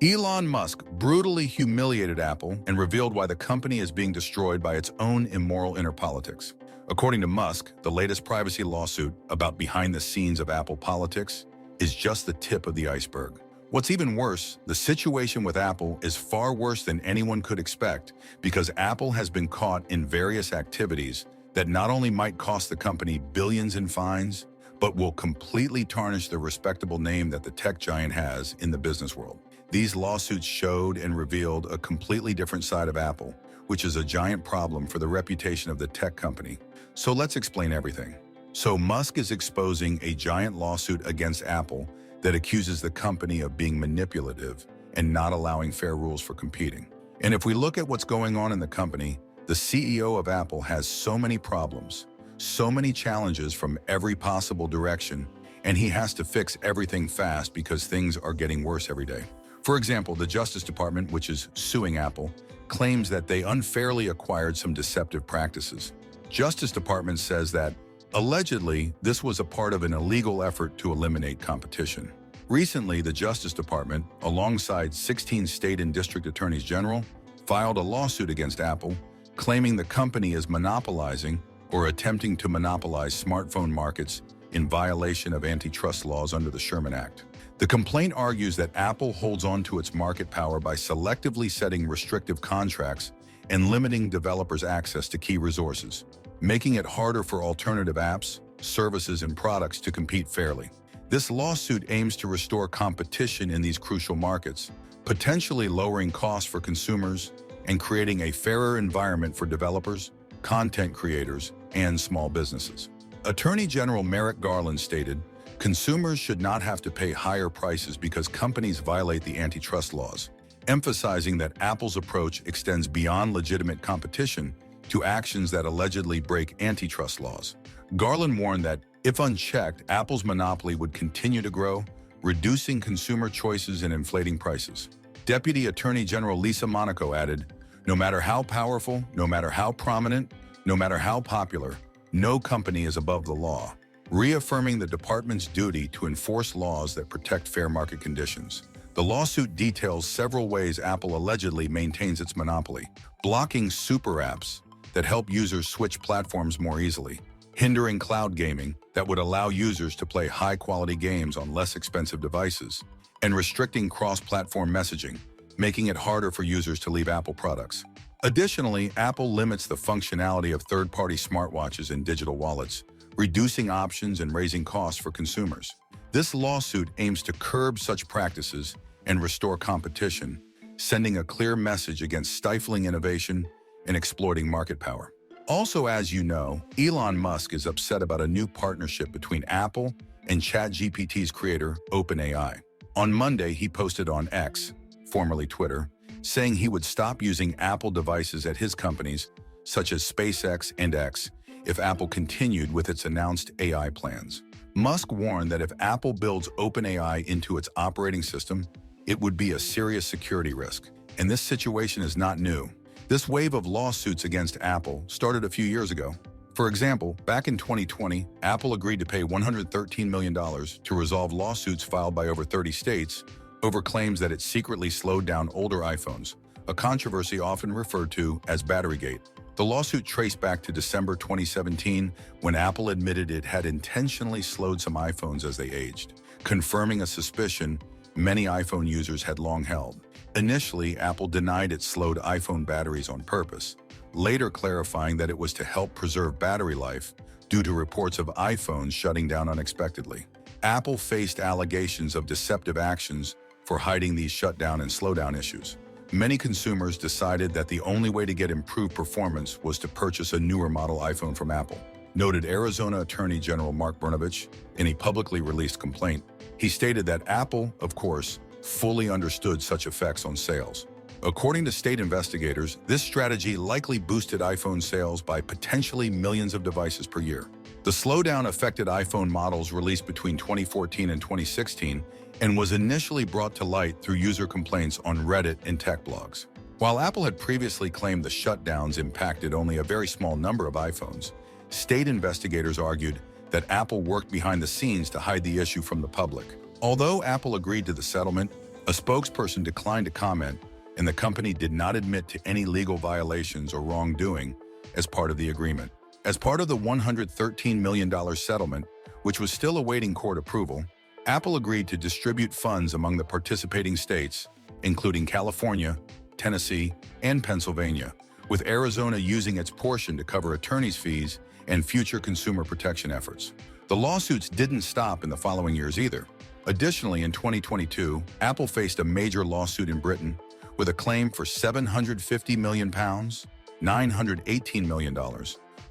Elon Musk brutally humiliated Apple and revealed why the company is being destroyed by its own immoral inner politics. According to Musk, the latest privacy lawsuit about behind the scenes of Apple politics is just the tip of the iceberg. What's even worse, the situation with Apple is far worse than anyone could expect because Apple has been caught in various activities that not only might cost the company billions in fines, but will completely tarnish the respectable name that the tech giant has in the business world. These lawsuits showed and revealed a completely different side of Apple, which is a giant problem for the reputation of the tech company. So let's explain everything. So Musk is exposing a giant lawsuit against Apple that accuses the company of being manipulative and not allowing fair rules for competing. And if we look at what's going on in the company, the CEO of Apple has so many problems, so many challenges from every possible direction, and he has to fix everything fast because things are getting worse every day. For example, the Justice Department, which is suing Apple, claims that they unfairly acquired some deceptive practices. Justice Department says that, allegedly, this was a part of an illegal effort to eliminate competition. Recently, the Justice Department, alongside 16 state and district attorneys general, filed a lawsuit against Apple, claiming the company is monopolizing or attempting to monopolize smartphone markets in violation of antitrust laws under the Sherman Act. The complaint argues that Apple holds on to its market power by selectively setting restrictive contracts and limiting developers' access to key resources, making it harder for alternative apps, services, and products to compete fairly. This lawsuit aims to restore competition in these crucial markets, potentially lowering costs for consumers and creating a fairer environment for developers, content creators, and small businesses. Attorney General Merrick Garland stated, "Consumers should not have to pay higher prices because companies violate the antitrust laws," emphasizing that Apple's approach extends beyond legitimate competition to actions that allegedly break antitrust laws. Garland warned that, if unchecked, Apple's monopoly would continue to grow, reducing consumer choices and inflating prices. Deputy Attorney General Lisa Monaco added, "No matter how powerful, no matter how prominent, no matter how popular, no company is above the law," reaffirming the department's duty to enforce laws that protect fair market conditions. The lawsuit details several ways Apple allegedly maintains its monopoly: blocking super apps that help users switch platforms more easily, hindering cloud gaming that would allow users to play high-quality games on less expensive devices, and restricting cross-platform messaging, making it harder for users to leave Apple products. Additionally, Apple limits the functionality of third-party smartwatches and digital wallets, reducing options and raising costs for consumers. This lawsuit aims to curb such practices and restore competition, sending a clear message against stifling innovation and exploiting market power. Also, as you know, Elon Musk is upset about a new partnership between Apple and ChatGPT's creator, OpenAI. On Monday, he posted on X, formerly Twitter, saying he would stop using Apple devices at his companies, such as SpaceX and X, if Apple continued with its announced AI plans. Musk warned that if Apple builds OpenAI into its operating system, it would be a serious security risk. And this situation is not new. This wave of lawsuits against Apple started a few years ago. For example, back in 2020, Apple agreed to pay $113 million to resolve lawsuits filed by over 30 states over claims that it secretly slowed down older iPhones, a controversy often referred to as Batterygate. The lawsuit traced back to December 2017, when Apple admitted it had intentionally slowed some iPhones as they aged, confirming a suspicion many iPhone users had long held. Initially, Apple denied it slowed iPhone batteries on purpose, later clarifying that it was to help preserve battery life due to reports of iPhones shutting down unexpectedly. Apple faced allegations of deceptive actions for hiding these shutdown and slowdown issues. Many consumers decided that the only way to get improved performance was to purchase a newer model iPhone from Apple, noted Arizona Attorney General Mark Brnovich in a publicly released complaint. He stated that Apple, of course, fully understood such effects on sales. According to state investigators, this strategy likely boosted iPhone sales by potentially millions of devices per year. The slowdown affected iPhone models released between 2014 and 2016 and was initially brought to light through user complaints on Reddit and tech blogs. While Apple had previously claimed the shutdowns impacted only a very small number of iPhones, state investigators argued that Apple worked behind the scenes to hide the issue from the public. Although Apple agreed to the settlement, A spokesperson declined to comment, and the company did not admit to any legal violations or wrongdoing as part of the agreement. As part of the $113 million settlement, which was still awaiting court approval, Apple agreed to distribute funds among the participating states, including California, Tennessee, and Pennsylvania, with Arizona using its portion to cover attorney's fees and future consumer protection efforts. The lawsuits didn't stop in the following years either. Additionally, in 2022, Apple faced a major lawsuit in Britain with a claim for £750 million, $918 million,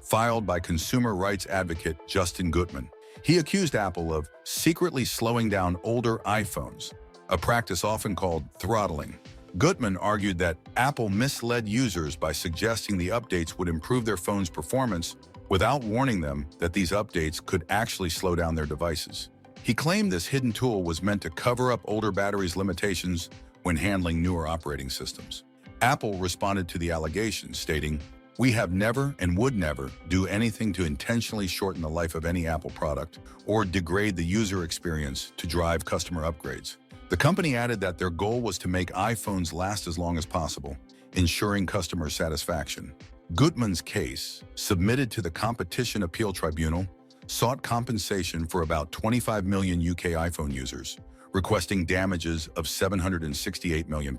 filed by consumer rights advocate Justin Gutman. He accused Apple of secretly slowing down older iPhones, a practice often called throttling. Gutman argued that Apple misled users by suggesting the updates would improve their phone's performance without warning them that these updates could actually slow down their devices. He claimed this hidden tool was meant to cover up older batteries' limitations when handling newer operating systems. Apple responded to the allegations, stating, "We have never and would never do anything to intentionally shorten the life of any Apple product or degrade the user experience to drive customer upgrades." The company added that their goal was to make iPhones last as long as possible, ensuring customer satisfaction. Gutman's case, submitted to the Competition Appeal Tribunal, sought compensation for about 25 million UK iPhone users, requesting damages of £768 million.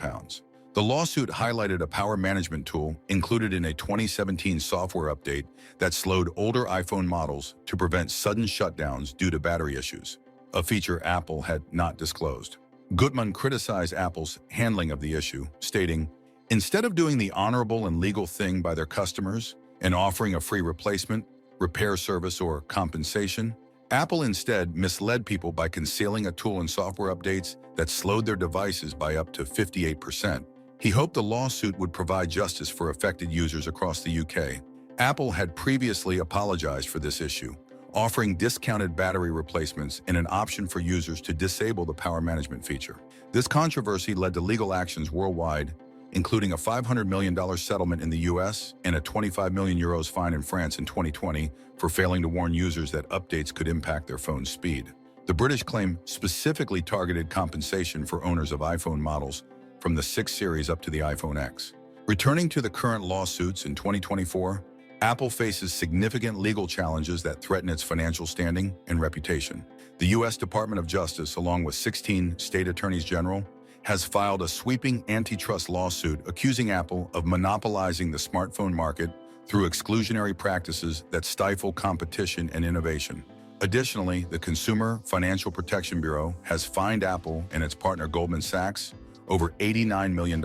The lawsuit highlighted a power management tool included in a 2017 software update that slowed older iPhone models to prevent sudden shutdowns due to battery issues, a feature Apple had not disclosed. Gutman criticized Apple's handling of the issue, stating, "Instead of doing the honorable and legal thing by their customers and offering a free replacement, repair service, or compensation, Apple instead misled people by concealing a tool and software updates that slowed their devices by up to 58%. He hoped the lawsuit would provide justice for affected users across the UK. Apple had previously apologized for this issue, offering discounted battery replacements and an option for users to disable the power management feature. This controversy led to legal actions worldwide, including a $500 million settlement in the US and a €25 million fine in France in 2020 for failing to warn users that updates could impact their phone's speed. The British claim specifically targeted compensation for owners of iPhone models from the 6 series up to the iPhone X. Returning to the current lawsuits in 2024, Apple faces significant legal challenges that threaten its financial standing and reputation. The U.S. Department of Justice, along with 16 state attorneys general, has filed a sweeping antitrust lawsuit accusing Apple of monopolizing the smartphone market through exclusionary practices that stifle competition and innovation. Additionally, the Consumer Financial Protection Bureau has fined Apple and its partner Goldman Sachs over $89 million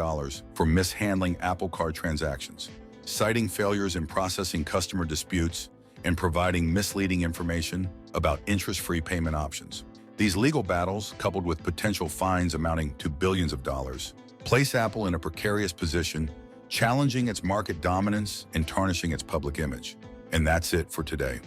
for mishandling Apple Card transactions, citing failures in processing customer disputes and providing misleading information about interest-free payment options. These legal battles, coupled with potential fines amounting to billions of dollars, place Apple in a precarious position, challenging its market dominance and tarnishing its public image. And that's it for today.